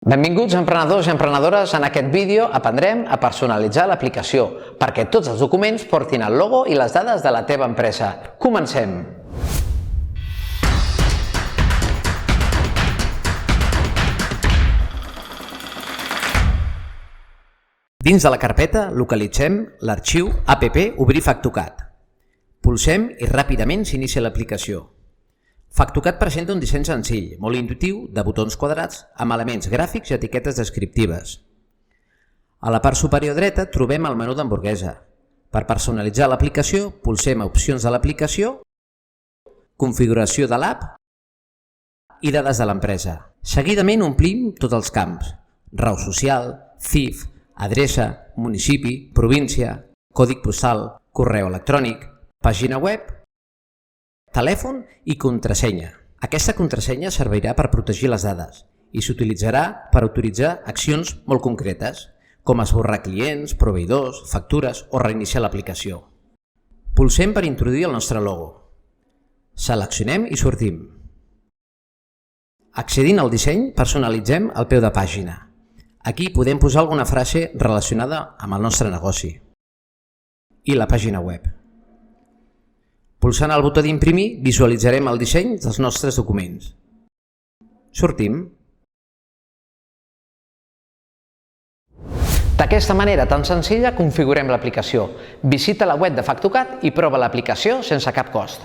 Benvinguts emprenedors i emprenedores, en aquest vídeo aprendrem a personalitzar l'aplicació perquè tots els documents portin el logo i les dades de la teva empresa. Comencem! Dins de la carpeta localitzem l'arxiu app Obrir FactoCAD. Pulsem i ràpidament s'inicia l'aplicació. FactoCAD presenta un disseny senzill, molt intuitiu, de botons quadrats amb elements gràfics i etiquetes descriptives. A la part superior dreta trobem el menú d'hamburguesa. Per personalitzar l'aplicació, pulsem Opcions de l'aplicació, Configuració de l'app i Dades de l'empresa. Seguidament omplim tots els camps: rau social, CIF, adreça, municipi, província, còdig postal, correu electrònic, pàgina web, telèfon i contrasenya. Aquesta contrasenya servirà per protegir les dades i s'utilitzarà per autoritzar accions molt concretes, com esborrar clients, proveïdors, factures o reiniciar l'aplicació. Pulsem per introduir el nostre logo. Seleccionem i sortim. Accedint al disseny, personalitzem el peu de pàgina. Aquí podem posar alguna frase relacionada amb el nostre negoci i la pàgina web. Pulsant el botó d'imprimir, visualitzarem el disseny dels nostres documents. Sortim. D'aquesta manera tan senzilla configurem l'aplicació. Visita la web de FactoCAD i prova l'aplicació sense cap cost.